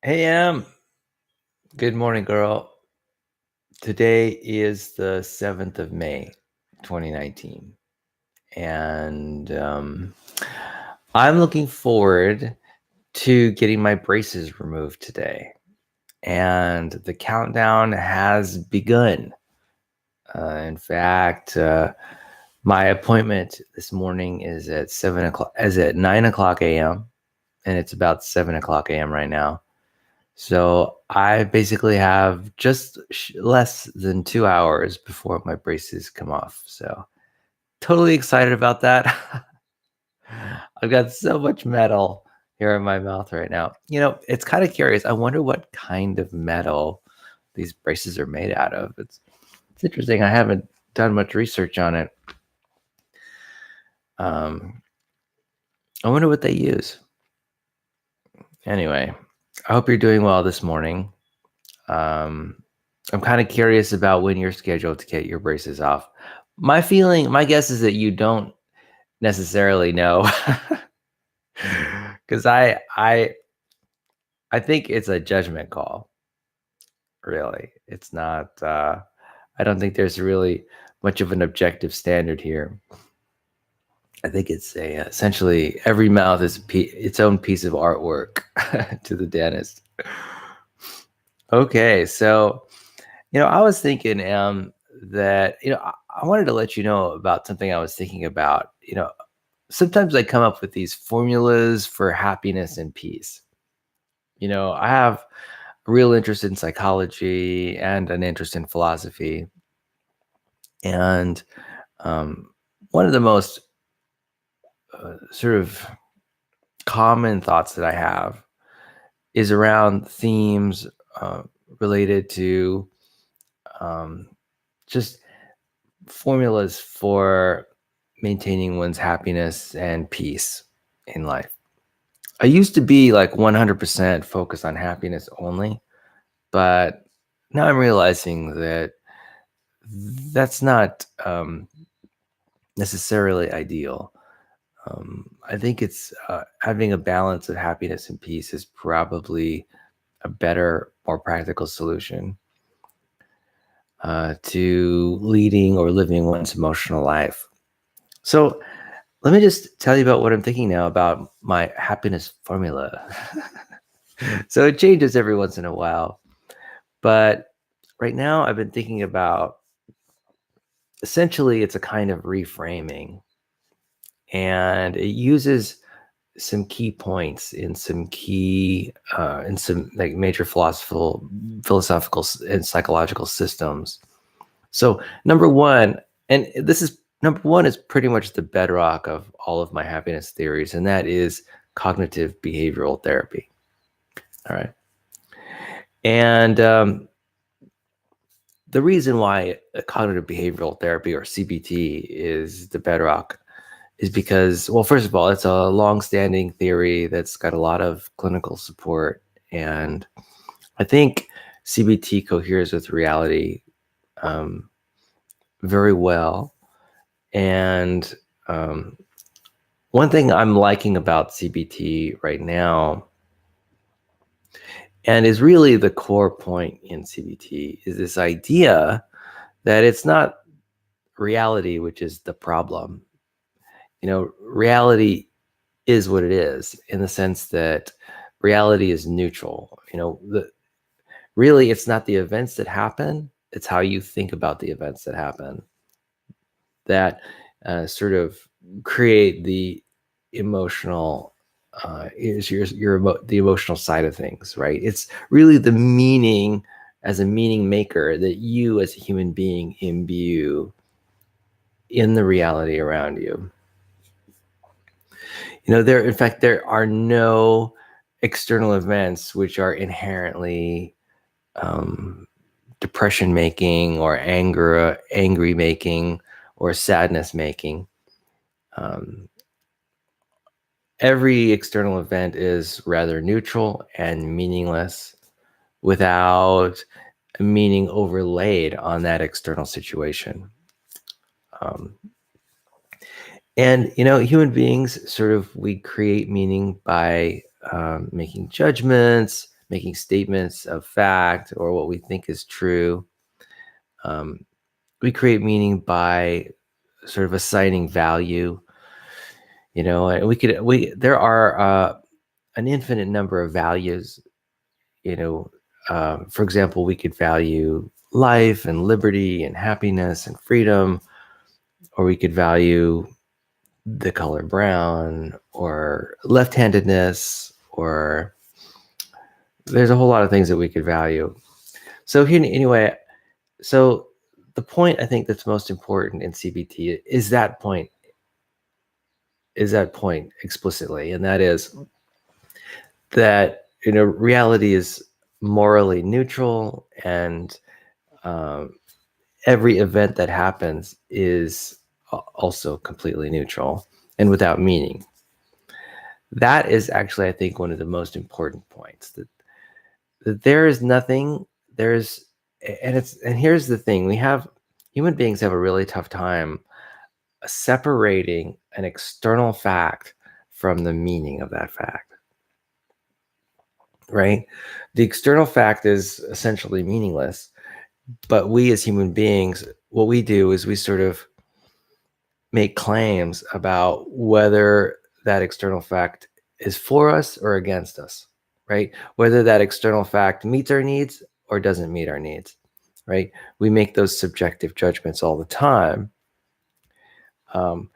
Hey, good morning, girl. Today is the 7th of May, 2019. And I'm looking forward to getting my braces removed today. And the countdown has begun. In fact, my appointment this morning is at 9 o'clock a.m. And it's about 7 o'clock a.m. right now. So I basically have just less than 2 hours before my braces come off. So totally excited about that. I've got so much metal here in my mouth right now. It's kind of curious. I wonder what kind of metal these braces are made out of. It's interesting. I haven't done much research on it. I wonder what they use. Anyway, I hope you're doing well this morning. I'm kind of curious about when you're scheduled to get your braces off. My guess is that you don't necessarily know, because I think it's a judgment call. Really, it's not. I don't think there's really much of an objective standard here. I think it's essentially every mouth is its own piece of artwork to the dentist. Okay, so I was thinking that I wanted to let you know about something I was thinking about. Sometimes I come up with these formulas for happiness and peace. I have a real interest in psychology and an interest in philosophy, and one of the most sort of common thoughts that I have is around themes related to um, just formulas for maintaining one's happiness and peace in life. I used to be like 100% focused on happiness only, but now I'm realizing that that's not necessarily ideal. I think it's having a balance of happiness and peace is probably a better, more practical solution to leading or living one's emotional life. So let me just tell you about what I'm thinking now about my happiness formula. So it changes every once in a while. But right now, I've been thinking about essentially it's a kind of reframing, and it uses some key points in some like major philosophical and psychological systems. So number one is pretty much the bedrock of all of my happiness theories, and that is cognitive behavioral therapy. All right. And the reason why cognitive behavioral therapy, or CBT, is the bedrock is because, well, first of all, it's a long-standing theory that's got a lot of clinical support, and I think CBT coheres with reality very well. And one thing I'm liking about CBT right now, and is really the core point in CBT, is this idea that it's not reality which is the problem. Reality is what it is, in the sense that reality is neutral. Really, it's not the events that happen, it's how you think about the events that happen that sort of create the emotional the emotional side of things, right? It's really the meaning, as a meaning maker, that you as a human being imbue in the reality around you. There are no external events which are inherently depression making, or angry making, or sadness making. Every external event is rather neutral and meaningless, without a meaning overlaid on that external situation. And human beings we create meaning by making judgments, making statements of fact or what we think is true. We create meaning by sort of assigning value. And there are an infinite number of values. For example, we could value life and liberty and happiness and freedom, or we could value the color brown or left-handedness, or there's a whole lot of things that we could value. So anyway, so the point I think that's most important in CBT is that point explicitly, and that is that reality is morally neutral, and every event that happens is also completely neutral and without meaning. That is actually, I think, one of the most important points, that there is nothing, and here's the thing: human beings have a really tough time separating an external fact from the meaning of that fact, right? The external fact is essentially meaningless, but we as human beings, what we do is we sort of make claims about whether that external fact is for us or against us, right? Whether that external fact meets our needs or doesn't meet our needs, right? We make those subjective judgments all the time. And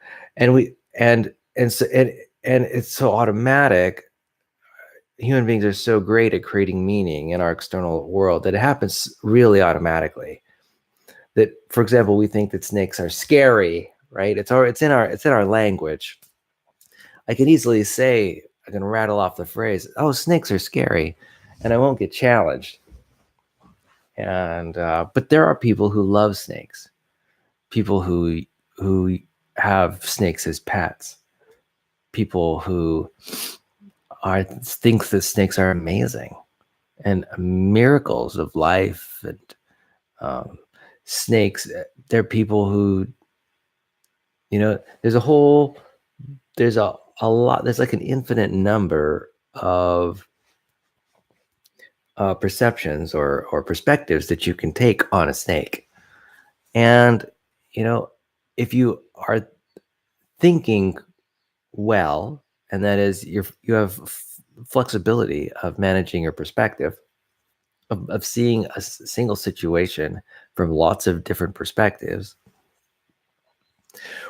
it's so automatic. Human beings are so great at creating meaning in our external world that it happens really automatically. That, for example, we think that snakes are scary, right? It's in our language. I can easily say, I can rattle off the phrase, "Oh, snakes are scary," and I won't get challenged. And but there are people who love snakes, people who have snakes as pets, people who think that snakes are amazing and miracles of life. And snakes, they're people who, there's like an infinite number of perceptions or perspectives that you can take on a snake. And if you are thinking well, and that is you have flexibility of managing your perspective, of seeing a single situation from lots of different perspectives,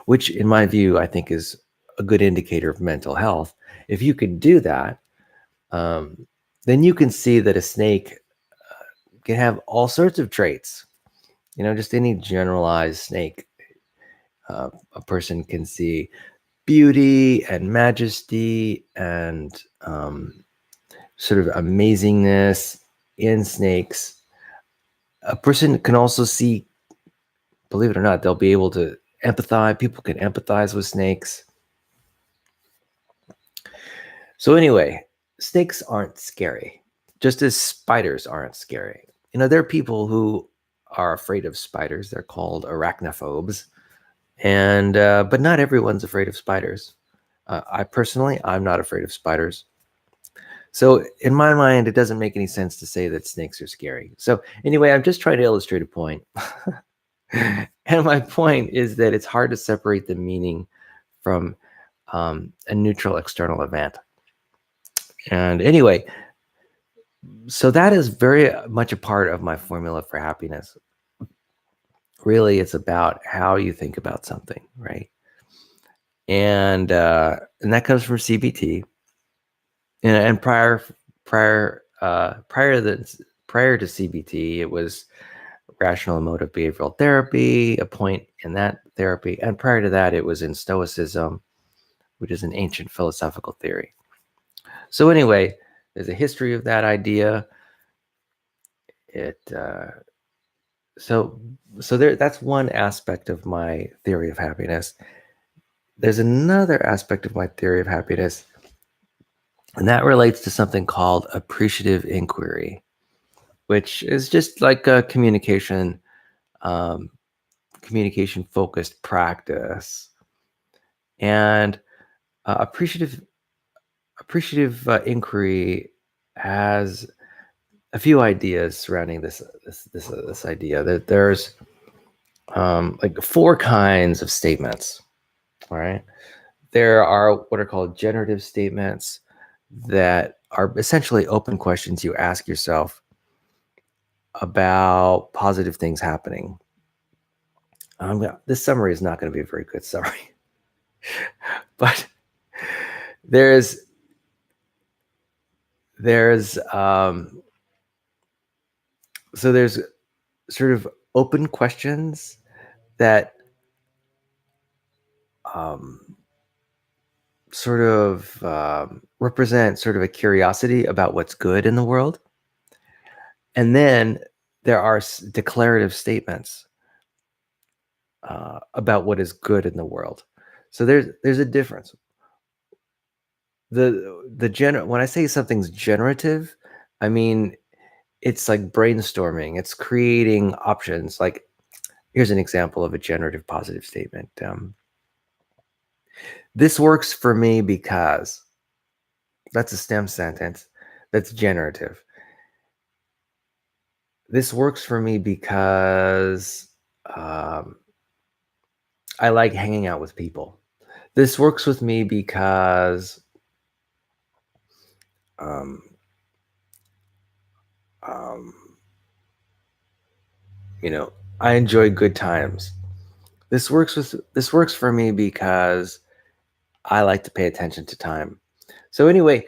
which in my view, I think is a good indicator of mental health. If you can do that, then you can see that a snake can have all sorts of traits. Just any generalized snake, a person can see beauty and majesty and sort of amazingness in snakes. A person can also see, believe it or not, they'll be able to empathize. People can empathize with snakes. So anyway, snakes aren't scary, just as spiders aren't scary. There are people who are afraid of spiders. They're called arachnophobes. And but not everyone's afraid of spiders. I'm not afraid of spiders. So in my mind, it doesn't make any sense to say that snakes are scary. So anyway, I'm just trying to illustrate a point. And my point is that it's hard to separate the meaning from a neutral external event. And anyway, so that is very much a part of my formula for happiness. Really, it's about how you think about something, right? And that comes from CBT. And prior to CBT, it was rational emotive behavioral therapy, a point in that therapy. And prior to that, it was in Stoicism, which is an ancient philosophical theory. So anyway, there's a history of that idea. That's one aspect of my theory of happiness. There's another aspect of my theory of happiness, and that relates to something called appreciative inquiry, which is just like a communication focused practice. And appreciative inquiry has a few ideas surrounding this idea that there's like four kinds of statements. All right, there are what are called generative statements that are essentially open questions you ask yourself about positive things happening. This summary is not going to be a very good summary, but there's so there's sort of open questions that sort of represent sort of a curiosity about what's good in the world. And then there are declarative statements about what is good in the world. So there's a difference. When I say something's generative, I mean it's like brainstorming. It's creating options. Like, here's an example of a generative positive statement. This works for me because that's a stem sentence that's generative. This works for me because I like hanging out with people. This works with me because I enjoy good times. This works for me because I like to pay attention to time. So anyway,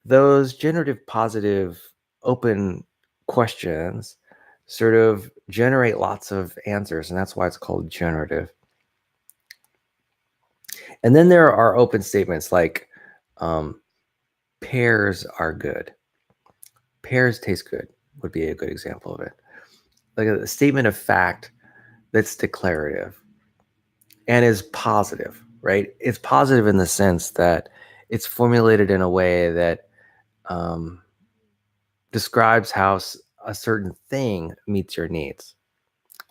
those generative positive open questions sort of generate lots of answers, and that's why it's called generative. And then there are open statements like pears are good. Pears taste good would be a good example of it. Like a statement of fact that's declarative and is positive, right? It's positive in the sense that it's formulated in a way that describes how a certain thing meets your needs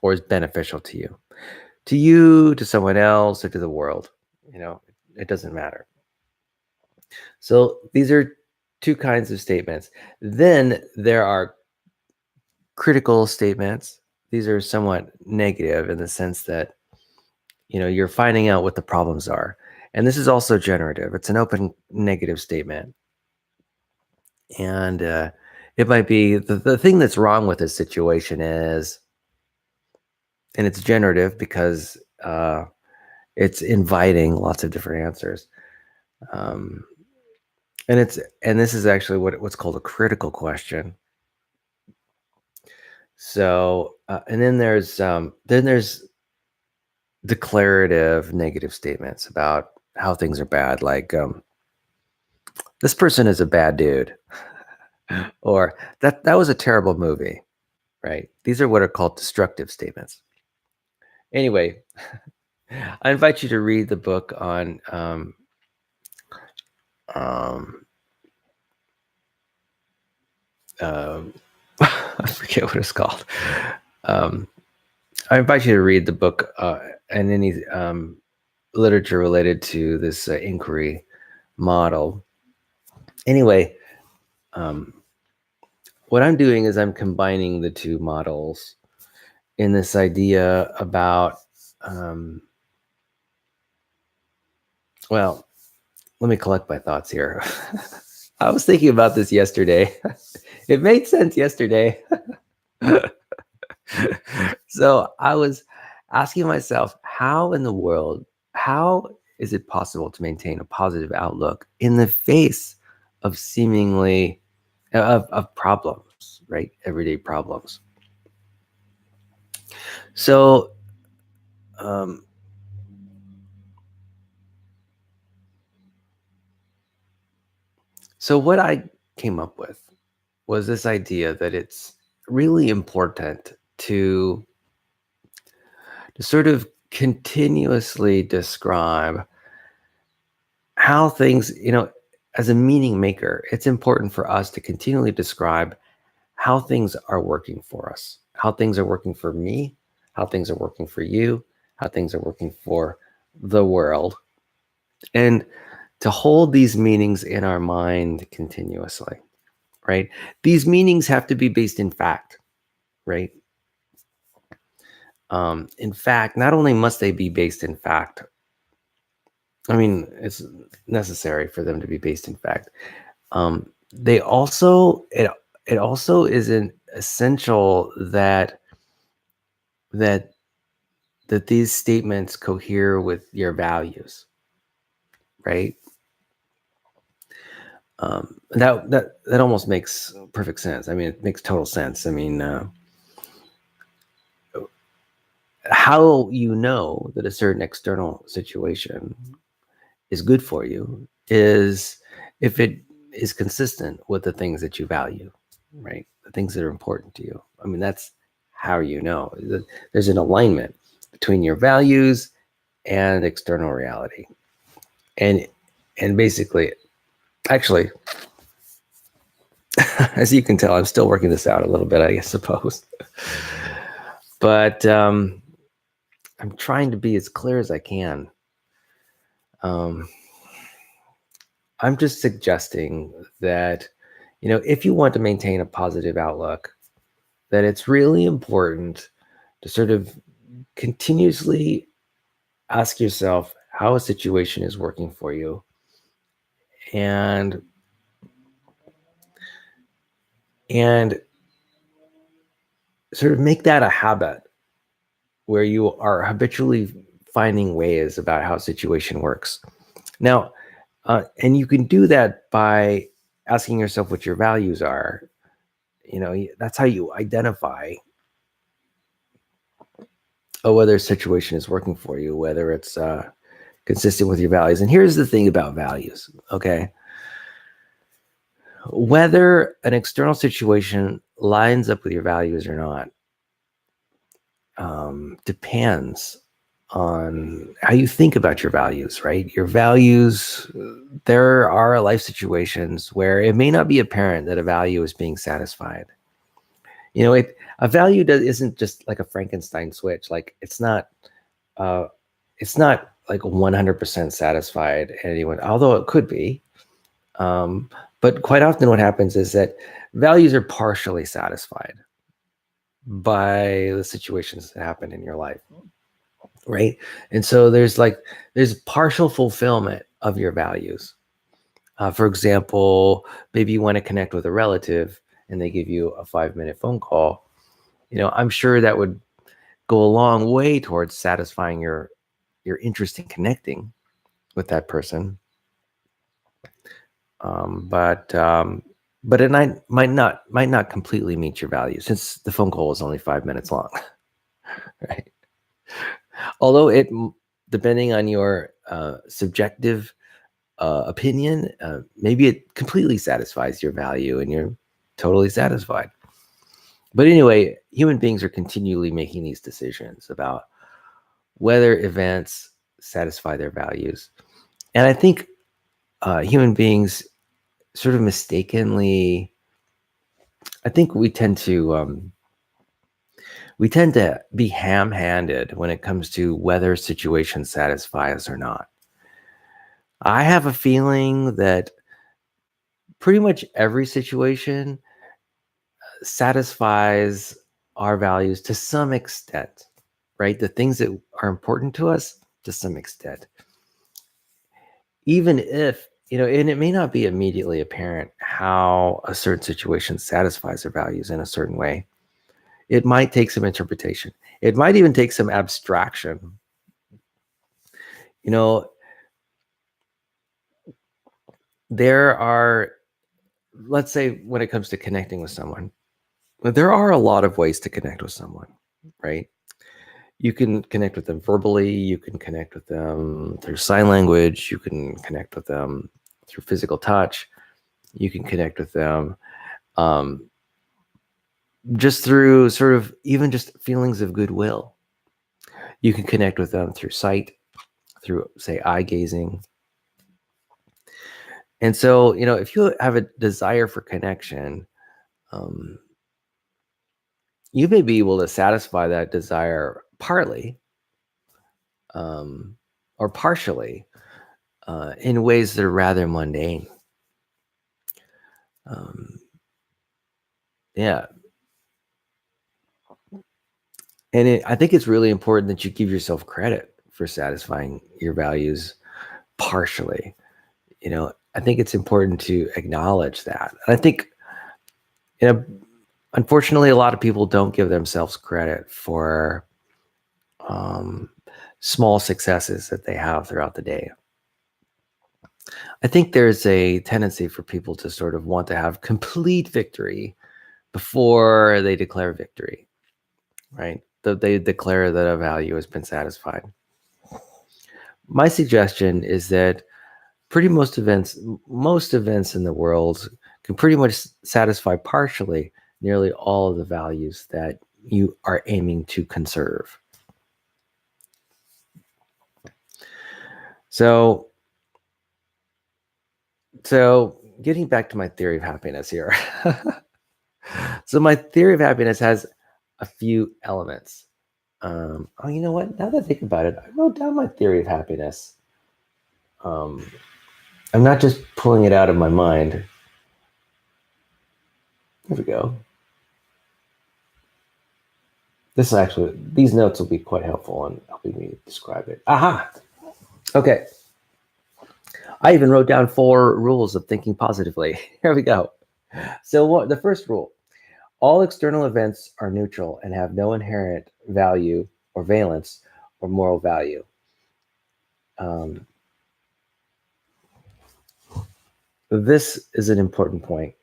or is beneficial to you, to someone else, or to the world. It doesn't matter. So these are two kinds of statements. Then there are critical statements. These are somewhat negative in the sense that you're finding out what the problems are. And this is also generative. It's an open negative statement. And it might be the thing that's wrong with this situation is, and it's generative because it's inviting lots of different answers. And this is actually what's called a critical question. So, and then there's declarative negative statements about how things are bad, like this person is a bad dude, or that was a terrible movie, right? These are what are called destructive statements. Anyway, I invite you to read the book on I forget what it's called. I invite you to read the book and any literature related to this inquiry model. Anyway, what I'm doing is I'm combining the two models in this idea about, well, let me collect my thoughts here. I was thinking about this yesterday. It made sense yesterday. So I was asking myself, how in the world, how is it possible to maintain a positive outlook in the face of seemingly of problems, right? Everyday problems. So so what I came up with was this idea that it's really important to sort of continuously describe how things, as a meaning maker, it's important for us to continually describe how things are working for us, how things are working for me, how things are working for you, how things are working for the world, and to hold these meanings in our mind continuously. right? These meanings have to be based in fact, right? In fact, not only must they be based in fact, I mean, it's necessary for them to be based in fact. They also, it also is an essential that that that these statements cohere with your values, right? That almost makes perfect sense. I mean, it makes total sense. I mean, how you know that a certain external situation is good for you is if it is consistent with the things that you value, right? The things that are important to you. I mean, that's how you know. There's an alignment between your values and external reality. And basically, actually, as you can tell, I'm still working this out a little bit, I suppose. But I'm trying to be as clear as I can. I'm just suggesting that, if you want to maintain a positive outlook, that it's really important to sort of continuously ask yourself how a situation is working for you, and sort of make that a habit where you are habitually finding ways about how a situation works. Now, and you can do that by asking yourself what your values are. That's how you identify whether a situation is working for you, whether it's consistent with your values. And here's the thing about values, okay? Whether an external situation lines up with your values or not depends on how you think about your values, right? Your values, there are life situations where it may not be apparent that a value is being satisfied. A value isn't just like a Frankenstein switch. Like it's not like 100% satisfied anyone, although it could be. But quite often what happens is that values are partially satisfied by the situations that happen in your life, right? And so there's partial fulfillment of your values. For example, maybe you want to connect with a relative and they give you a 5-minute phone call. I'm sure that would go a long way towards satisfying your interest in connecting with that person. But it might not completely meet your values, since the phone call is only 5 minutes long, right? Although depending on your subjective opinion, maybe it completely satisfies your value and you're totally satisfied. But anyway, human beings are continually making these decisions about whether events satisfy their values. And I think human beings sort of mistakenly, I think we tend to be ham-handed when it comes to whether situations satisfy us or not. I have a feeling that pretty much every situation satisfies our values to some extent, right? The things that are important to us to some extent. Even if, and it may not be immediately apparent how a certain situation satisfies their values in a certain way. It might take some interpretation. It might even take some abstraction. There are, let's say, when it comes to connecting with someone, there are a lot of ways to connect with someone, right? You can connect with them verbally, you can connect with them through sign language, you can connect with them through physical touch, you can connect with them just through sort of even just feelings of goodwill. You can connect with them through sight, through, say, eye gazing. And so, if you have a desire for connection, you may be able to satisfy that desire partly or partially in ways that are rather mundane. Yeah. And I think it's really important that you give yourself credit for satisfying your values partially. I think it's important to acknowledge that. And I think, unfortunately, a lot of people don't give themselves credit for small successes that they have throughout the day. I think there's a tendency for people to sort of want to have complete victory before they declare victory, right? That they declare that a value has been satisfied. My suggestion is that most events in the world can pretty much satisfy partially nearly all of the values that you are aiming to conserve. So getting back to my theory of happiness here. So my theory of happiness has a few elements. You know what? Now that I think about it, I wrote down my theory of happiness. I'm not just pulling it out of my mind. Here we go. These notes will be quite helpful in helping me describe it. Aha! Okay. I even wrote down 4 rules of thinking positively. Here we go. So the first rule: all external events are neutral and have no inherent value or valence or moral value. This is an important point.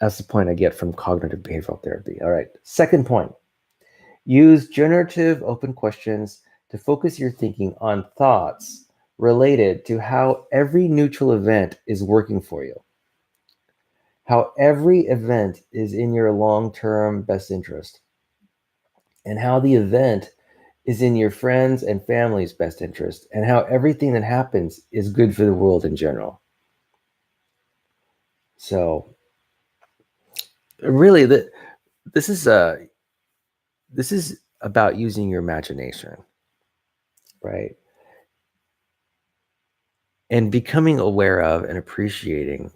That's the point I get from cognitive behavioral therapy. All right. Second point: use generative open questions to focus your thinking on thoughts related to how every neutral event is working for you, how every event is in your long-term best interest, and how the event is in your friends and family's best interest, and how everything that happens is good for the world in general. So really, this is about using your imagination, right? And becoming aware of and appreciating,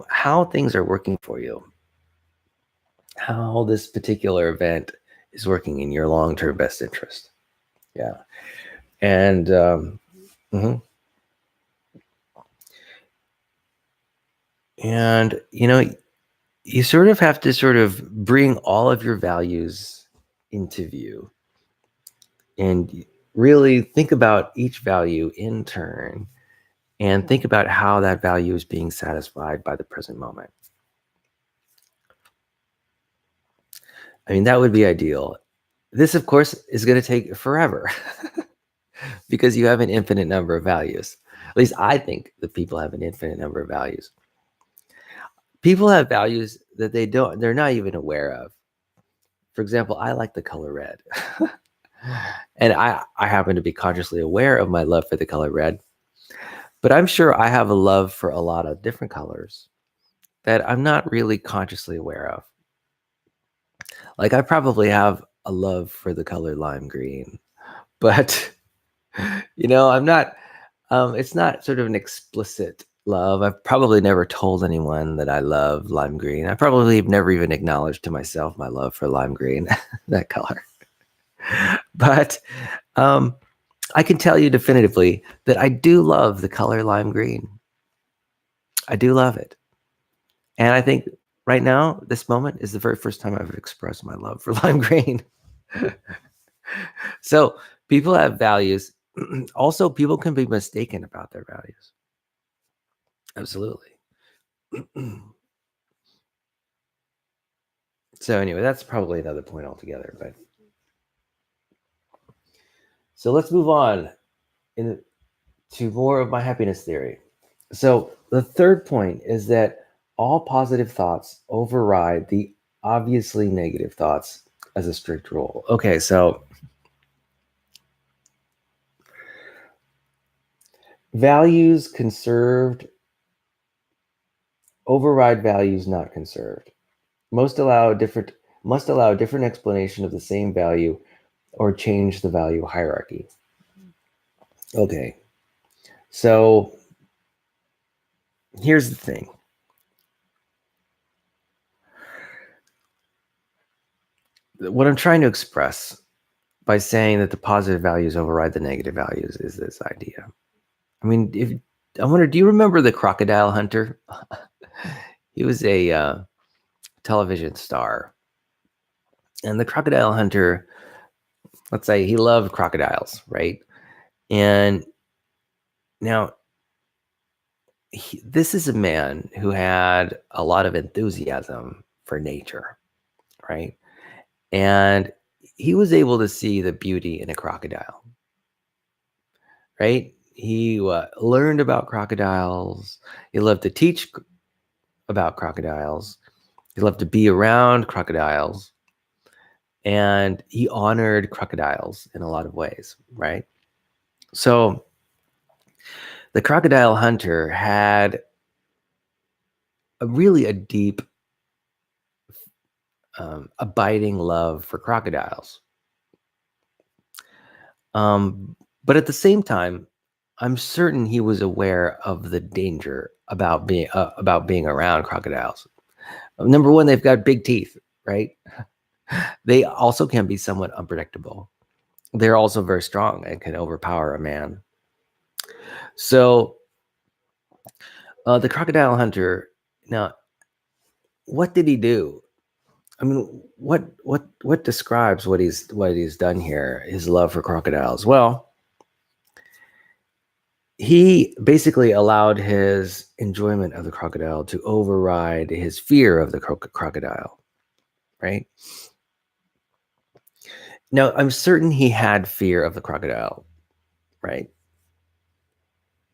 how things are working for you, how this particular event is working in your long-term best interest. Yeah. And mhm. And you sort of have to sort of bring all of your values into view and really think about each value in turn and think about how that value is being satisfied by the present moment. I mean, that would be ideal. This, of course, is going to take forever because you have an infinite number of values. At least I think that people have an infinite number of values. People have values that they're not even aware of. For example, I like the color red. And I happen to be consciously aware of my love for the color red. But I'm sure I have a love for a lot of different colors that I'm not really consciously aware of. Like I probably have a love for the color lime green, but I'm not, it's not sort of an explicit love. I've probably never told anyone that I love lime green. I probably have never even acknowledged to myself my love for lime green, that color. But I can tell you definitively that I do love the color lime green. I do love it. And I think right now, this moment is the very first time I've expressed my love for lime green. So people have values. Also, people can be mistaken about their values. Absolutely. So anyway, that's probably another point altogether. But so let's move on to more of my happiness theory. So the third point is that all positive thoughts override the obviously negative thoughts as a strict rule. Okay, so values conserved override values not conserved. Must allow a different explanation of the same value or change the value hierarchy. Okay. So here's the thing. what I'm trying to express by saying that the positive values override the negative values is this idea. I mean, if I wonder, do you remember the Crocodile Hunter? He was a television star, and the Crocodile Hunter, let's say he loved crocodiles, right? And now this is a man who had a lot of enthusiasm for nature, right? And he was able to see the beauty in a crocodile, right? He learned about crocodiles. He loved to teach about crocodiles. He loved to be around crocodiles. And he honored crocodiles in a lot of ways, right? So the Crocodile Hunter had a deep, abiding love for crocodiles. But at the same time, I'm certain he was aware of the danger about being around crocodiles. Number one, they've got big teeth, right? They also can be somewhat unpredictable. They're also very strong and can overpower a man. So the Crocodile Hunter, now, what did he do? I mean, what describes what he's done here? His love for crocodiles. Well, he basically allowed his enjoyment of the crocodile to override his fear of the crocodile, right? Now, I'm certain he had fear of the crocodile, right?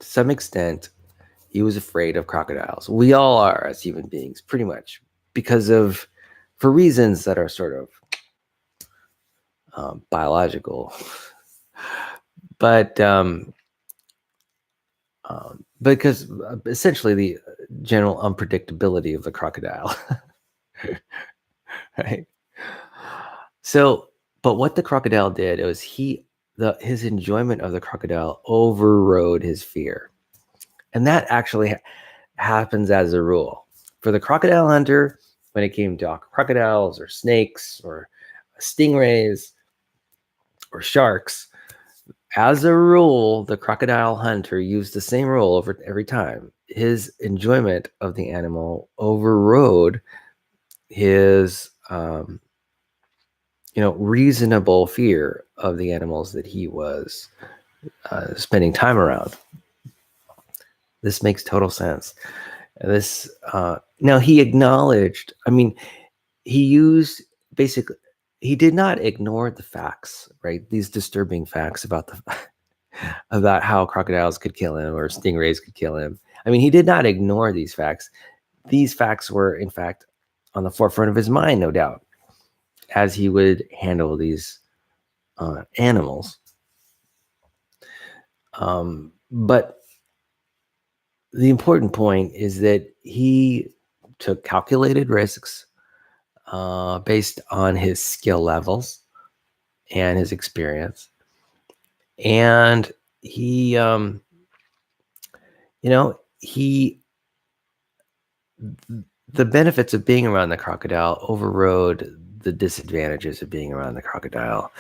To some extent, he was afraid of crocodiles. We all are as human beings, pretty much, for reasons that are sort of biological, but because essentially the general unpredictability of the crocodile, right? So, but what the crocodile did was his enjoyment of the crocodile overrode his fear, and that actually happens as a rule for the Crocodile Hunter when it came to crocodiles or snakes or stingrays or sharks. As a rule, the Crocodile Hunter used the same rule over every time. His enjoyment of the animal overrode his reasonable fear of the animals that he was spending time around. This makes total sense. Now he acknowledged, I mean, he did not ignore the facts, right? These disturbing facts about about how crocodiles could kill him or stingrays could kill him. I mean, he did not ignore these facts. These facts were, in fact, on the forefront of his mind, no doubt, as he would handle these animals. But the important point is that he took calculated risks based on his skill levels and his experience. And he, the benefits of being around the crocodile overrode the disadvantages of being around the crocodile.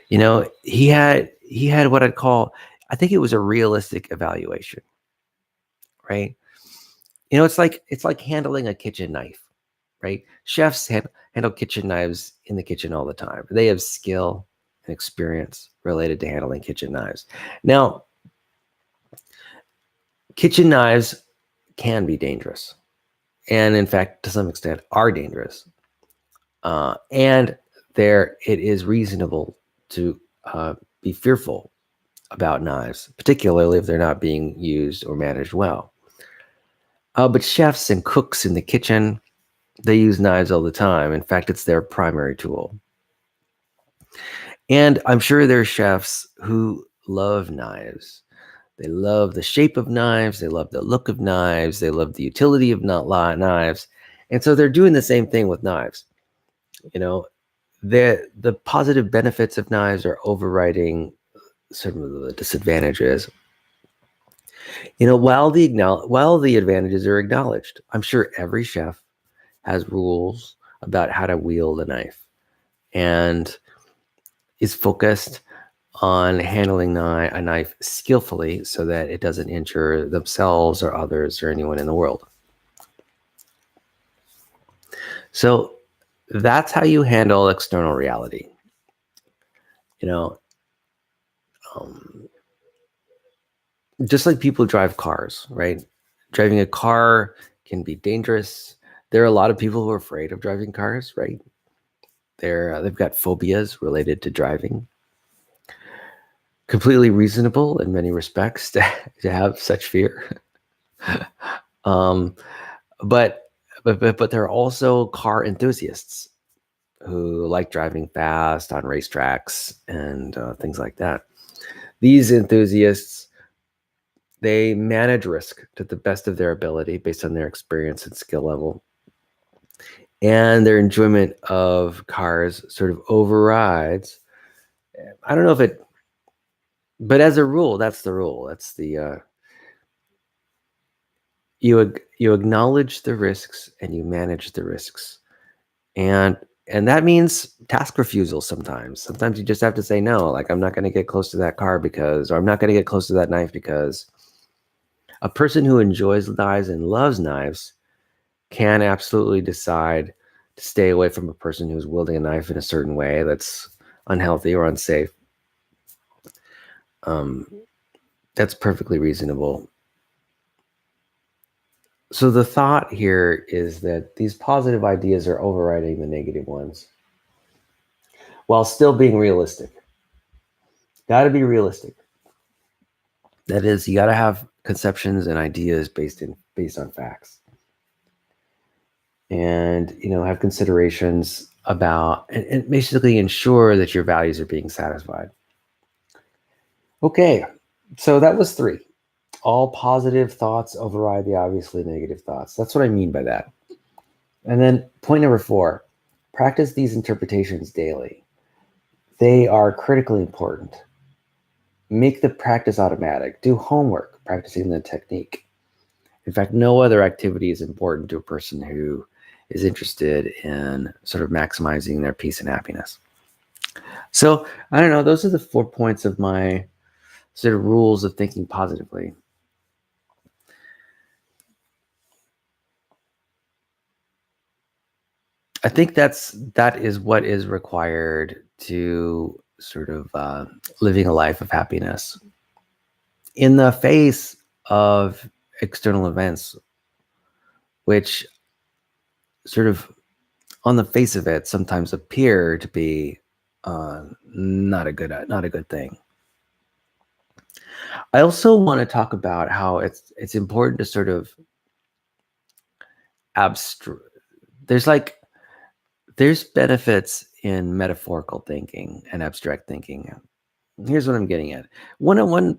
He had what I'd call, I think it was a realistic evaluation, right? It's like handling a kitchen knife, right? Chefs handle kitchen knives in the kitchen all the time. They have skill and experience related to handling kitchen knives. Now, kitchen knives can be dangerous, and in fact, to some extent, are dangerous. And it is reasonable to be fearful about knives, particularly if they're not being used or managed well. But chefs and cooks in the kitchen, they use knives all the time. In fact, it's their primary tool. And I'm sure there are chefs who love knives. They love the shape of knives. They love the look of knives. They love the utility of knives. And so they're doing the same thing with knives. The positive benefits of knives are overriding some of the disadvantages. While the advantages are acknowledged, I'm sure every chef has rules about how to wield a knife. and is focused on handling a knife skillfully so that it doesn't injure themselves or others or anyone in the world. So that's how you handle external reality. You know, just like people drive cars, right? Driving a car can be dangerous. There are a lot of people who are afraid of driving cars, right? They've got phobias related to driving. Completely reasonable in many respects to have such fear. um, but there are also car enthusiasts who like driving fast on racetracks and things like that. These enthusiasts, they manage risk to the best of their ability based on their experience and skill level. And their enjoyment of cars sort of overrides. I don't know if it, but as a rule, that's the rule. That's the, you acknowledge the risks and you manage the risks. And that means task refusal sometimes. Sometimes you just have to say no, like I'm not going to get close to that car because, or I'm not going to get close to that knife because. A person who enjoys knives and loves knives can absolutely decide to stay away from a person who's wielding a knife in a certain way that's unhealthy or unsafe. That's perfectly reasonable. So the thought here is that these positive ideas are overriding the negative ones while still being realistic. Got to be realistic. That is, you got to have conceptions and ideas based on facts, and have considerations about and basically ensure that your values are being satisfied. Okay, so that was 3. All positive thoughts override the obviously negative thoughts. That's what I mean by that. And then point number 4, practice these interpretations daily. They are critically important. Make the practice automatic. Do homework practicing the technique. In fact, no other activity is important to a person who is interested in sort of maximizing their peace and happiness. So I don't know, those are the 4 points of my sort of rules of thinking positively. I think that is what is required to sort of living a life of happiness in the face of external events, which sort of on the face of it sometimes appear to be not a good thing. I also want to talk about how it's important to sort of there's benefits in metaphorical thinking and abstract thinking. Here's what I'm getting at. One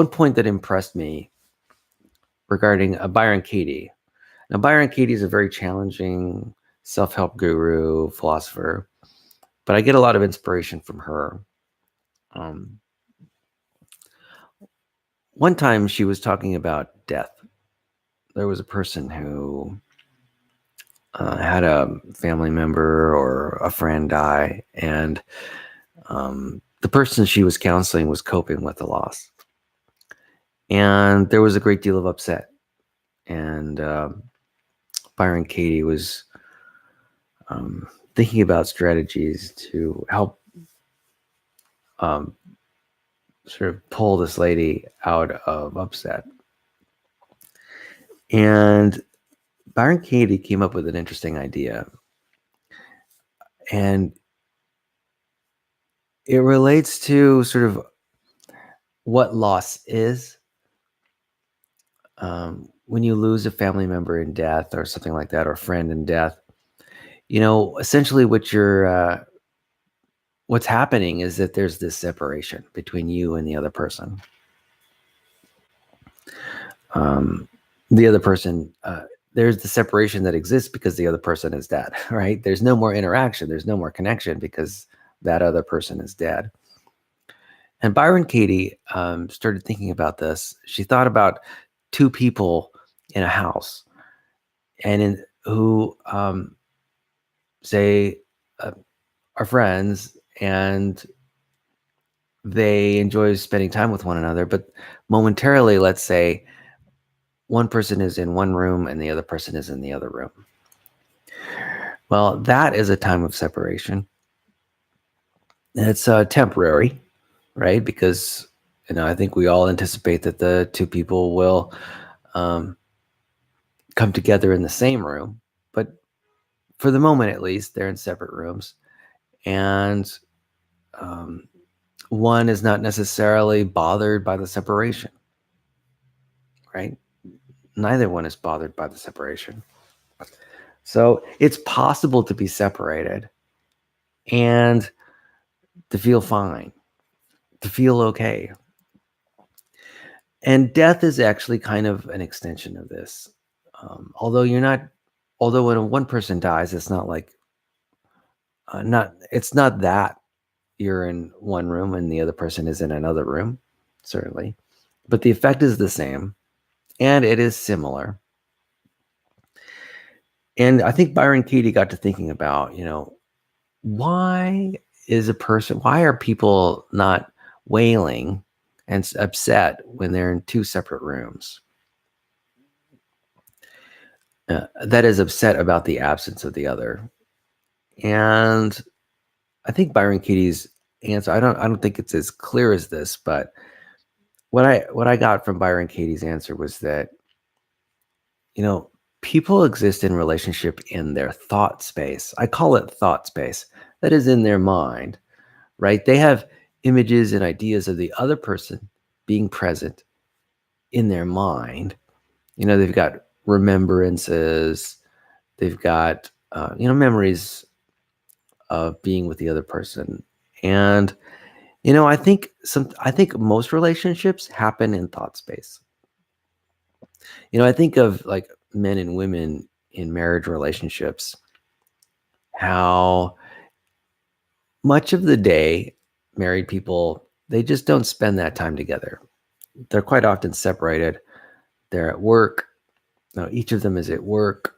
point that impressed me regarding Byron Katie. Now, Byron Katie is a very challenging self-help guru, philosopher, but I get a lot of inspiration from her. One time she was talking about death. There was a person who had a family member or a friend die, and the person she was counseling was coping with the loss. And there was a great deal of upset. And Byron Katie was thinking about strategies to help sort of pull this lady out of upset. And Byron Katie came up with an interesting idea. And it relates to sort of what loss is. When you lose a family member in death or something like that, or a friend in death, essentially what's happening is that there's this separation between you and the other person. The other person, there's the separation that exists because the other person is dead, right? There's no more interaction. There's no more connection because that other person is dead. And Byron Katie started thinking about this. She thought about 2 people in a house, and who say are friends and they enjoy spending time with one another, but momentarily, let's say one person is in one room and the other person is in the other room. Well, that is a time of separation. And it's temporary, right? Because I think we all anticipate that the two people will come together in the same room, but for the moment, at least, they're in separate rooms, and one is not necessarily bothered by the separation, right? Neither one is bothered by the separation. So it's possible to be separated and to feel fine, to feel okay. And death is actually kind of an extension of this. Although when one person dies, it's not like, it's not that you're in one room and the other person is in another room, certainly. But the effect is the same and it is similar. And I think Byron Katie got to thinking about, why are people not wailing and upset when they're in two separate rooms? That is upset about the absence of the other. And I think Byron Katie's answer, I don't think it's as clear as this, but what I got from Byron Katie's answer was that, people exist in relationship in their thought space. I call it thought space. That is in their mind, right? They have images and ideas of the other person being present in their mind. They've got remembrances, they've got, memories of being with the other person. And, I think most relationships happen in thought space. I think of like men and women in marriage relationships, how much of the day married people, they just don't spend that time together. They're quite often separated. They're at work. Each of them is at work,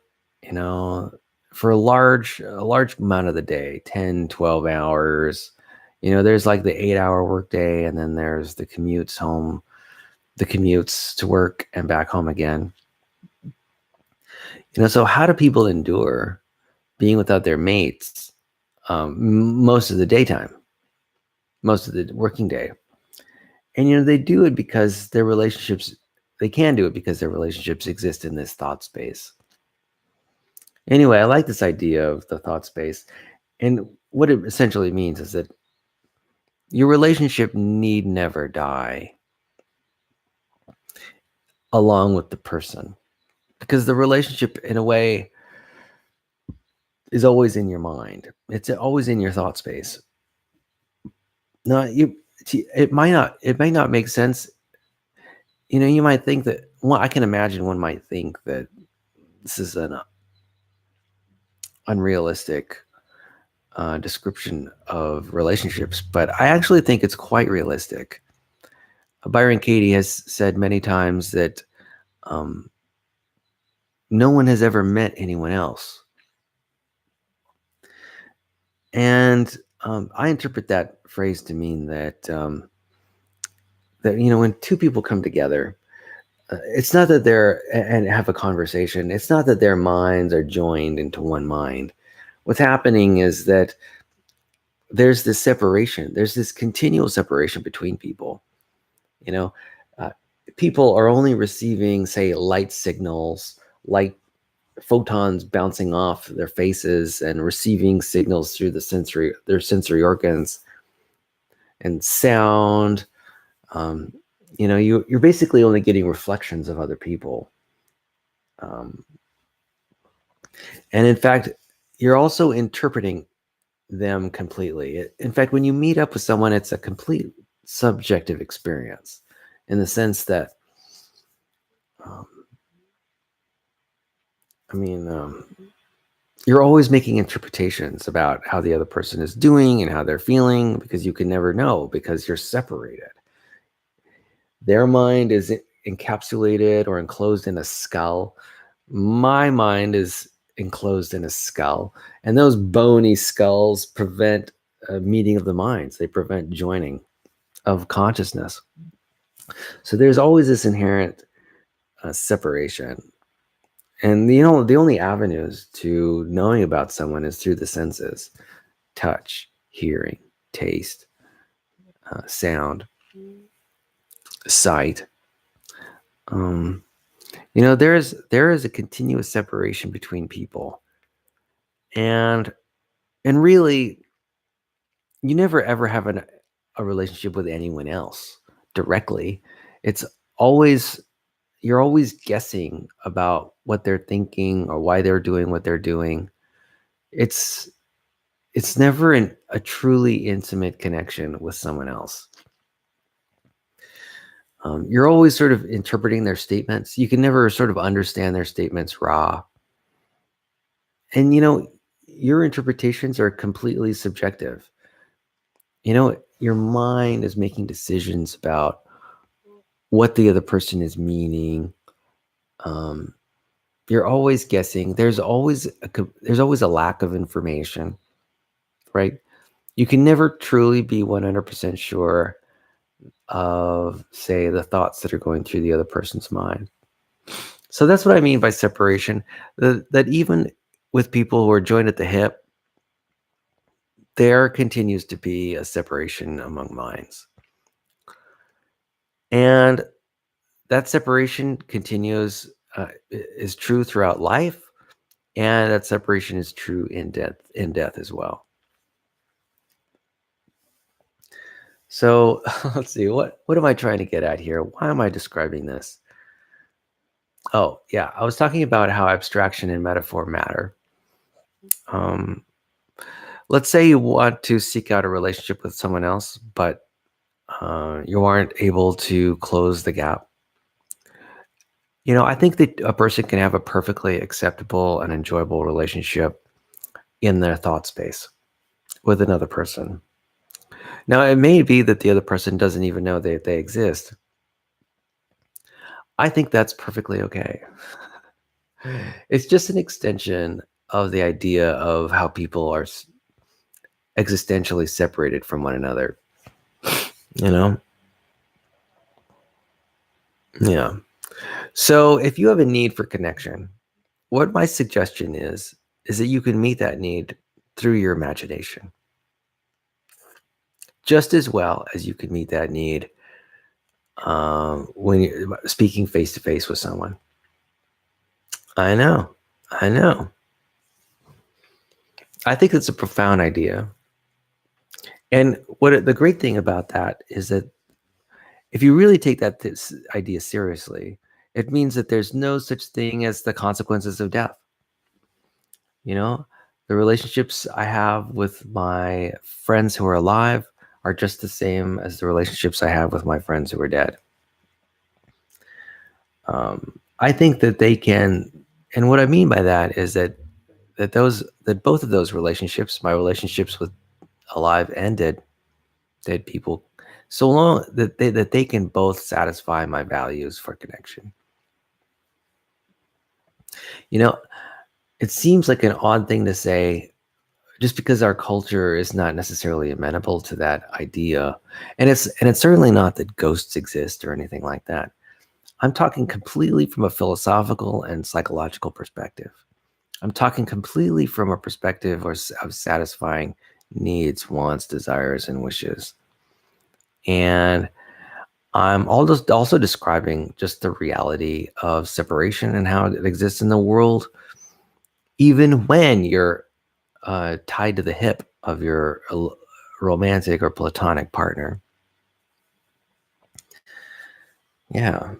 for a large amount of the day, 10, 12 hours. There's like the 8-hour workday, and then there's the commutes home, the commutes to work and back home again. So how do people endure being without their mates most of the daytime, most of the working day? And they do it because their relationships, they can do it because their relationships exist in this thought space. Anyway, I like this idea of the thought space. And what it essentially means is that your relationship need never die along with the person, because the relationship, in a way, is always in your mind. It's always in your thought space. No, it might not make sense. You might think that, well, I can imagine one might think that this is an unrealistic description of relationships, but I actually think it's quite realistic. Byron Katie has said many times that no one has ever met anyone else. And I interpret that phrase to mean that, when two people come together, it's not that and have a conversation. It's not that their minds are joined into one mind. What's happening is that there's this separation. There's this continual separation between people. People are only receiving, say, light signals, light photons bouncing off their faces and receiving signals through their sensory organs, and sound. You're basically only getting reflections of other people. And in fact, you're also interpreting them completely. In fact, when you meet up with someone, it's a complete subjective experience, in the sense that, you're always making interpretations about how the other person is doing and how they're feeling, because you can never know, because you're separated. Their mind is encapsulated or enclosed in a skull. My mind is enclosed in a skull, and those bony skulls prevent a meeting of the minds. They prevent joining of consciousness. So there's always this inherent separation. And the only avenues to knowing about someone is through the senses: touch, hearing, taste, sound, sight. There is a continuous separation between people, and really, you never ever have a relationship with anyone else directly. It's always You're always guessing about what they're thinking or why they're doing what they're doing. It's never a truly intimate connection with someone else. You're always sort of interpreting their statements. You can never sort of understand their statements raw. And your interpretations are completely subjective. Your mind is making decisions about what the other person is meaning. You're always guessing. There's always a lack of information, right? You can never truly be 100% sure of, say, the thoughts that are going through the other person's mind. So that's what I mean by separation. That even with people who are joined at the hip, there continues to be a separation among minds. And that separation continues, is true throughout life, and that separation is true in death as well. So let's see, what am I trying to get at here? Why am I describing this? Oh, yeah, I was talking about how abstraction and metaphor matter. Let's say you want to seek out a relationship with someone else, but you aren't able to close the gap. I think that a person can have a perfectly acceptable and enjoyable relationship in their thought space with another person. Now, it may be that the other person doesn't even know that they exist. I think that's perfectly okay. It's just an extension of the idea of how people are existentially separated from one another. Yeah. So if you have a need for connection, what my suggestion is that you can meet that need through your imagination, just as well as you can meet that need when you're speaking face to face with someone. I know. I think it's a profound idea. And the great thing about that is that if you really take this idea seriously, it means that there's no such thing as the consequences of death. The relationships I have with my friends who are alive are just the same as the relationships I have with my friends who are dead. I think that they can, and what I mean by that is that both of those relationships, my relationships with alive and dead people, so long that they can both satisfy my values for connection. It seems like an odd thing to say, just because our culture is not necessarily amenable to that idea, and it's certainly not that ghosts exist or anything like that. I'm talking completely from a philosophical and psychological perspective. I'm talking completely from a perspective of satisfying needs, wants, desires, and wishes. And I'm also describing just the reality of separation and how it exists in the world, even when you're tied to the hip of your romantic or platonic partner. Yeah.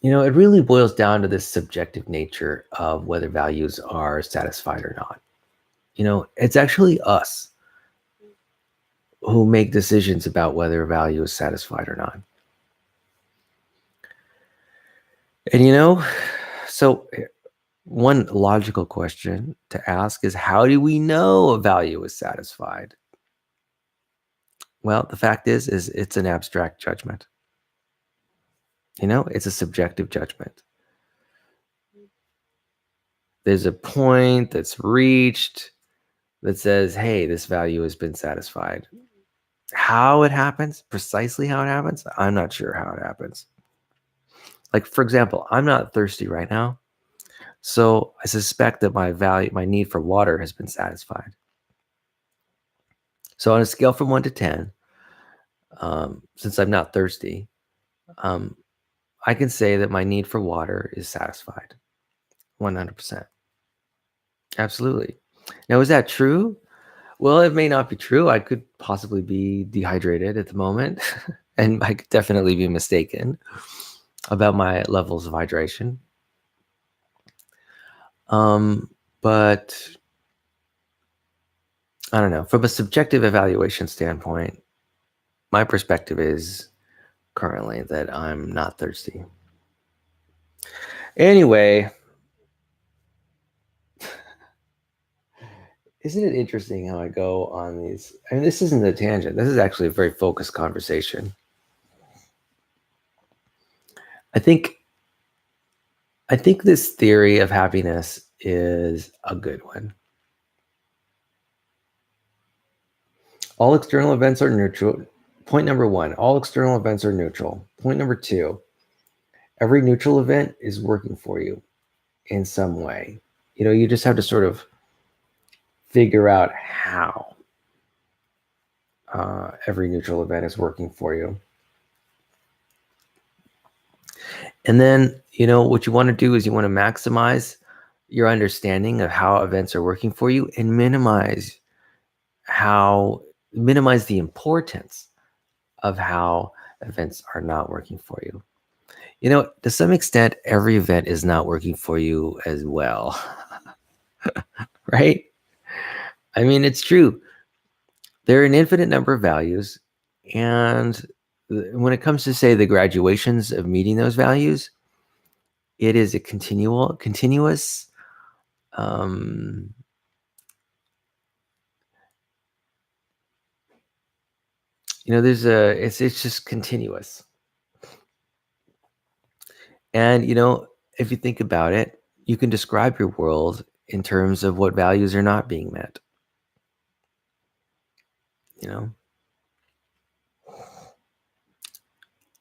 It really boils down to this subjective nature of whether values are satisfied or not. It's actually us who make decisions about whether value is satisfied or not. And so one logical question to ask is, how do we know a value is satisfied? Well, the fact is it's an abstract judgment. It's a subjective judgment. there's a point that's reached that says, hey, this value has been satisfied. How it happens, precisely how it happens, I'm not sure how it happens. Like, for example, I'm not thirsty right now, so I suspect that my need for water has been satisfied. So on a scale from 1 to 10, since I'm not thirsty, I can say that my need for water is satisfied 100%. Absolutely. Now, is that true? Well, it may not be true. I could possibly be dehydrated at the moment, and I could definitely be mistaken about my levels of hydration. But I don't know. From a subjective evaluation standpoint, my perspective is currently that I'm not thirsty. Anyway, isn't it interesting how I go on these? I mean, this isn't a tangent. This is actually a very focused conversation. I think this theory of happiness is a good one. All external events are neutral. Point number 1, all external events are neutral. Point number 2, every neutral event is working for you in some way. You just have to sort of figure out how every neutral event is working for you. And then, what you want to do is you want to maximize your understanding of how events are working for you and minimize the importance of how events are not working for you. To some extent, every event is not working for you as well. Right? I mean, it's true. There are an infinite number of values. And when it comes to, say, the graduations of meeting those values, it is a continuous it's just continuous. And if you think about it, you can describe your world in terms of what values are not being met.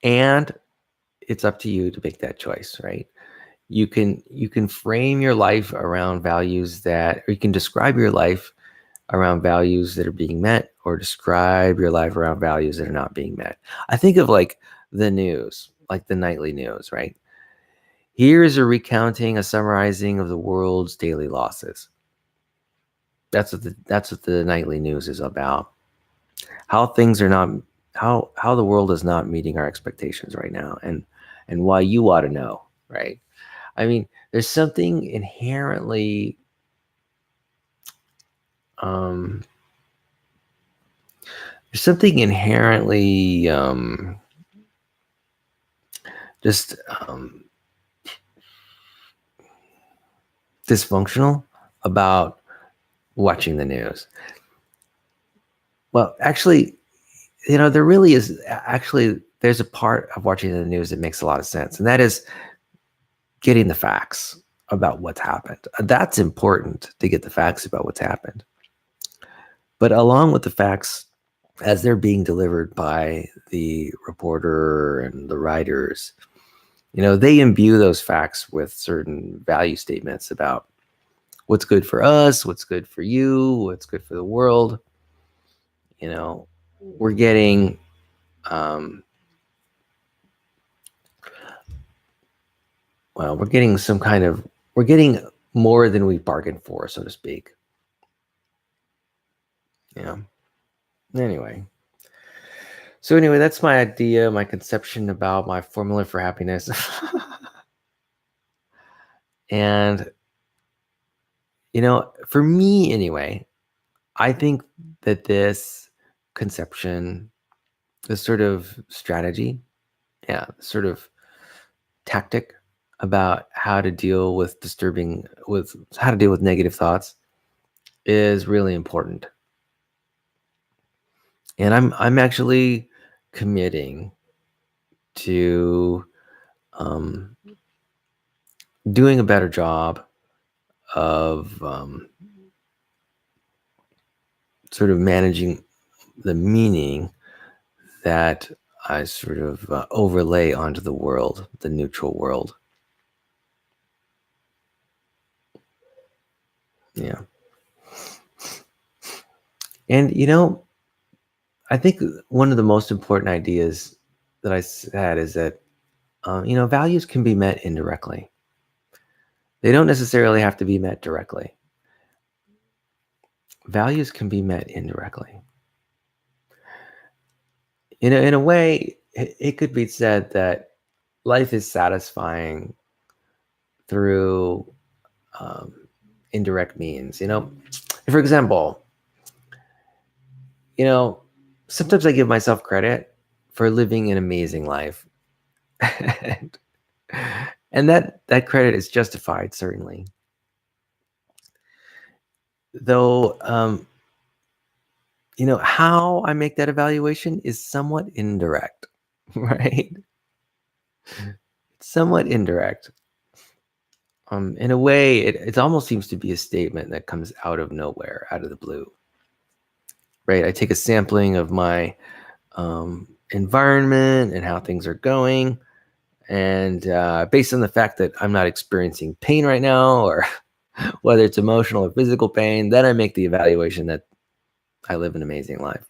And it's up to you to make that choice, right? You can frame your life around values or you can describe your life around values that are being met, or describe your life around values that are not being met. I think of like the news, like the nightly news, right? Here's a recounting, a summarizing of the world's daily losses. That's what the nightly news is about. How things are not, how the world is not meeting our expectations right now, and why you ought to know, right? I mean, there's something inherently just dysfunctional about watching the news. Well, actually, there really is. Actually, there's a part of watching the news that makes a lot of sense, and that is getting the facts about what's happened. That's important, to get the facts about what's happened. But along with the facts, as they're being delivered by the reporter and the writers, they imbue those facts with certain value statements about what's good for us, what's good for you, what's good for the world. We're getting we're getting more than we bargained for, so to speak. Anyway, that's my idea, my conception about my formula for happiness. And for me anyway, I think that this conception, this sort of strategy, sort of tactic about how to deal with negative thoughts is really important. And I'm actually committing to doing a better job of sort of managing the meaning that I sort of overlay onto the world, the neutral world. Yeah. And, I think one of the most important ideas that I had is that, values can be met indirectly. They don't necessarily have to be met directly. Values can be met indirectly. In a way, it could be said that life is satisfying through indirect means. For example, sometimes I give myself credit for living an amazing life. And that credit is justified, certainly. Though, how I make that evaluation is somewhat indirect, right? It's somewhat indirect. In a way, it almost seems to be a statement that comes out of nowhere, out of the blue, right? I take a sampling of my environment and how things are going, and based on the fact that I'm not experiencing pain right now, or whether it's emotional or physical pain, then I make the evaluation that I live an amazing life.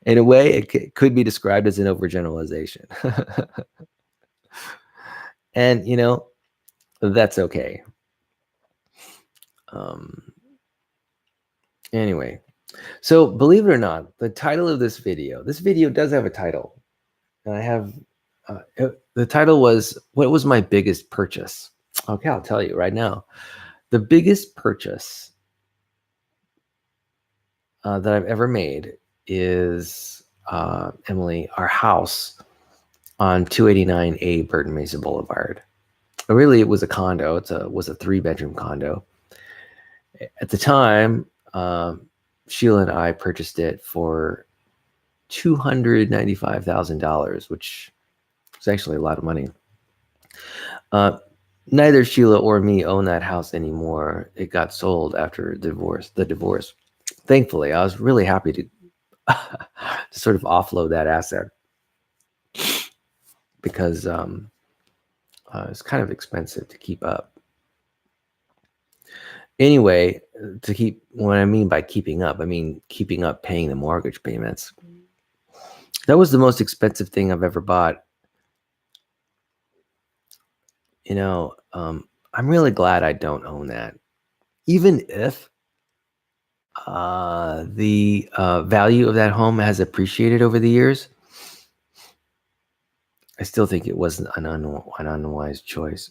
In a way, it could be described as an overgeneralization. And, that's okay. Anyway, so believe it or not, the title of this video does have a title. And I have, the title was, what was my biggest purchase? Okay, I'll tell you right now. The biggest purchase that I've ever made is, Emily, our house on 289A Burton Mesa Boulevard. Really, it was a condo. It was a 3-bedroom condo. At the time, Sheila and I purchased it for $295,000, which was actually a lot of money. Neither Sheila or me own that house anymore. It got sold after the divorce. Thankfully, I was really happy to sort of offload that asset, because it's kind of expensive to keep up. Anyway, what I mean by keeping up, I mean keeping up paying the mortgage payments. That was the most expensive thing I've ever bought. I'm really glad I don't own that. Even if the value of that home has appreciated over the years, I still think it was an unwise choice.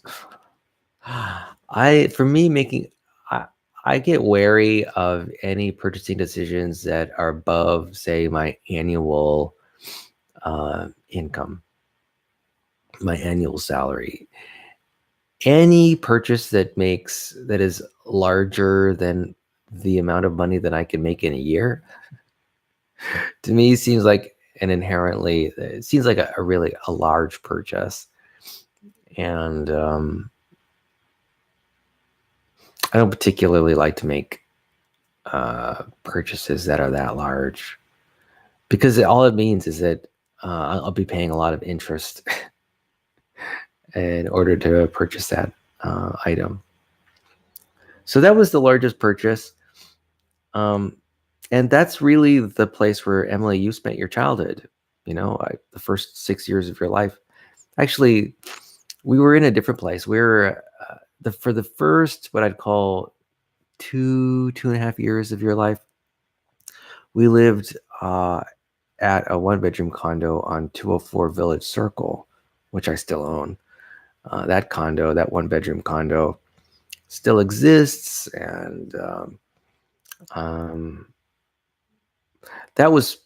I get wary of any purchasing decisions that are above, say, my annual income, my annual salary. Any purchase that is larger than the amount of money that I can make in a year, to me seems like a really large purchase. And I don't particularly like to make purchases that are that large, because all it means is that I'll be paying a lot of interest in order to purchase that item. So that was the largest purchase. And that's really the place where, Emily, you spent your childhood, the first 6 years of your life. Actually, we were in a different place. We were for the first, what I'd call 2.5 years of your life, we lived at a 1-bedroom condo on 204 Village Circle, which I still own. That 1-bedroom condo still exists, and that was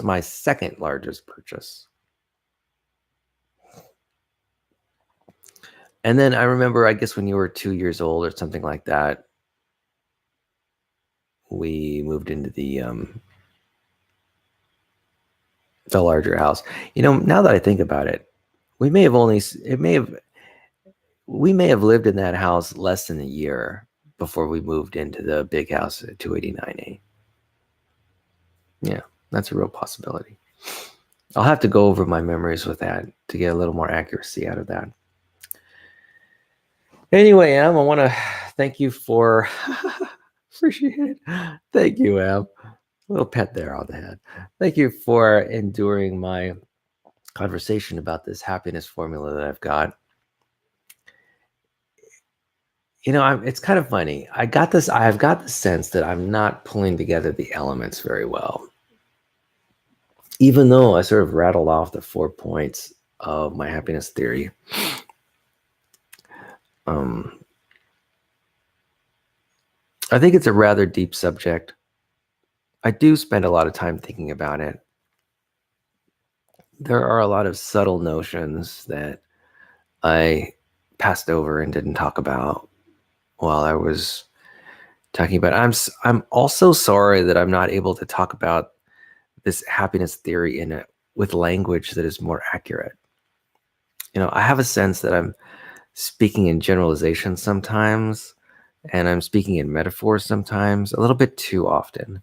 my second largest purchase. And then I remember, I guess when you were 2 years old or something like that, we moved into the larger house. Now that I think about it, we may have we may have lived in that house less than a year before we moved into the big house at 289A. Yeah, that's a real possibility. I'll have to go over my memories with that to get a little more accuracy out of that. Anyway, Em, I want to thank you for appreciate it. Thank you, Em. A little pet there on the head. Thank you for enduring my conversation about this happiness formula that I've got. It's kind of funny. I've got the sense that I'm not pulling together the elements very well. Even though I sort of rattled off the 4 points of my happiness theory. I think it's a rather deep subject. I do spend a lot of time thinking about it. There are a lot of subtle notions that I passed over and didn't talk about while I was talking about it. I'm also sorry that I'm not able to talk about this happiness theory with language that is more accurate. I have a sense that I'm speaking in generalizations sometimes, and I'm speaking in metaphors sometimes, a little bit too often.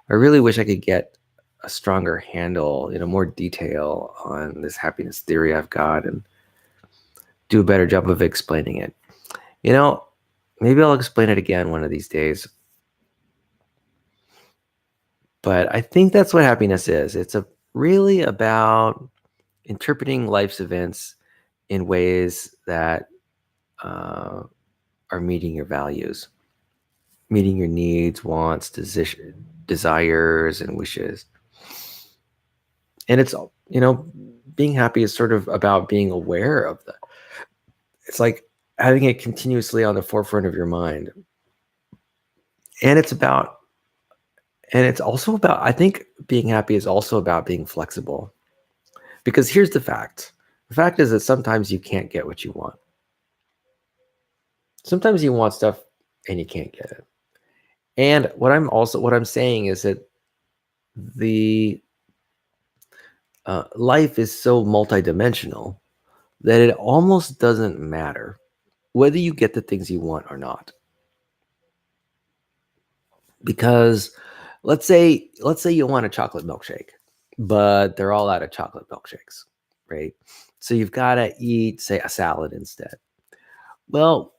I really wish I could get a stronger handle, more detail on this happiness theory I've got and do a better job of explaining it. Maybe I'll explain it again one of these days. But I think that's what happiness is. It's really about interpreting life's events in ways that are meeting your values, meeting your needs, wants, desires, and wishes. And it's, being happy is sort of about being aware of that. It's like having it continuously on the forefront of your mind. And it's also about, I think being happy is also about being flexible. Because here's the fact. The fact is that sometimes you can't get what you want. Sometimes you want stuff and you can't get it. And what I'm saying is that the life is so multidimensional that it almost doesn't matter whether you get the things you want or not. Because let's say you want a chocolate milkshake, but they're all out of chocolate milkshakes, right? So you've got to eat, say, a salad instead. Well,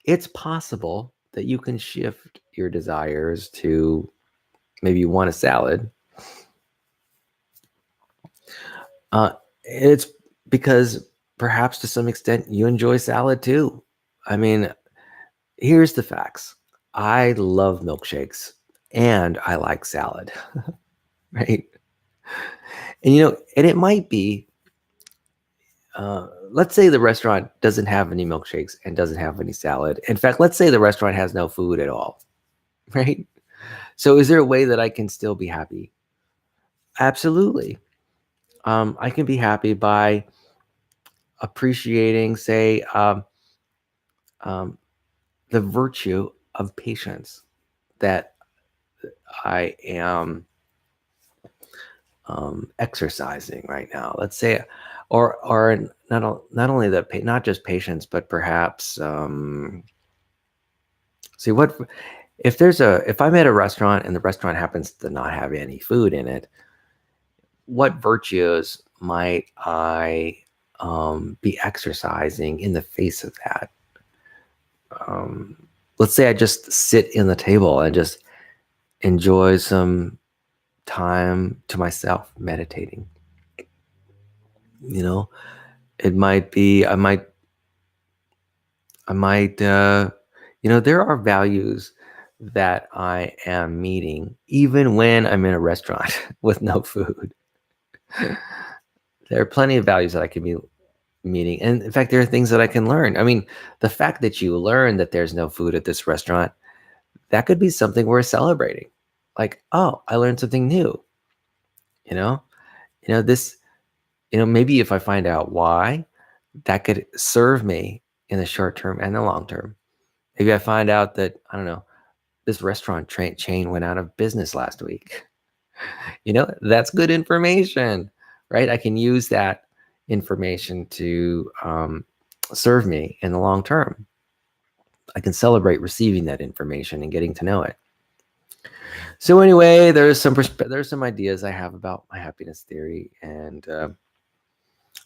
it's possible that you can shift your desires to maybe you want a salad. It's because perhaps to some extent you enjoy salad too. I mean, here's the facts. I love milkshakes and I like salad, right? And and it might be, let's say the restaurant doesn't have any milkshakes and doesn't have any salad. In fact, let's say the restaurant has no food at all, right? So is there a way that I can still be happy? Absolutely. I can be happy by appreciating, say, the virtue of patience that I am exercising right now. Let's say, or not only not just patience, but perhaps see what if I'm at a restaurant and the restaurant happens to not have any food in it, what virtues might I be exercising in the face of that? Let's say I just sit in the table and just enjoy some time to myself meditating. It might be, I might, there are values that I am meeting even when I'm in a restaurant with no food. There are plenty of values that I can be meeting. And in fact, there are things that I can learn. I mean, the fact that you learn that there's no food at this restaurant, that could be something worth celebrating. Like, oh, I learned something new. Maybe if I find out why, that could serve me in the short term and the long term. Maybe I find out that, I don't know, this restaurant chain went out of business last week. That's good information, right? I can use that information to serve me in the long term. I can celebrate receiving that information and getting to know it. So anyway, there's some ideas I have about my happiness theory, and I'm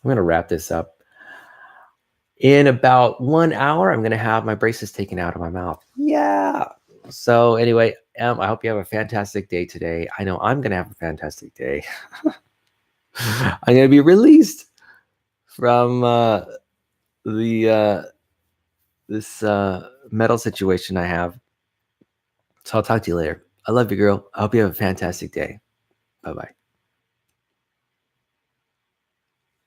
going to wrap this up. In about 1 hour, I'm going to have my braces taken out of my mouth. Yeah. So anyway, I hope you have a fantastic day today. I know I'm going to have a fantastic day. I'm going to be released from the this metal situation I have. So I'll talk to you later. I love you, girl. I hope you have a fantastic day. Bye-bye.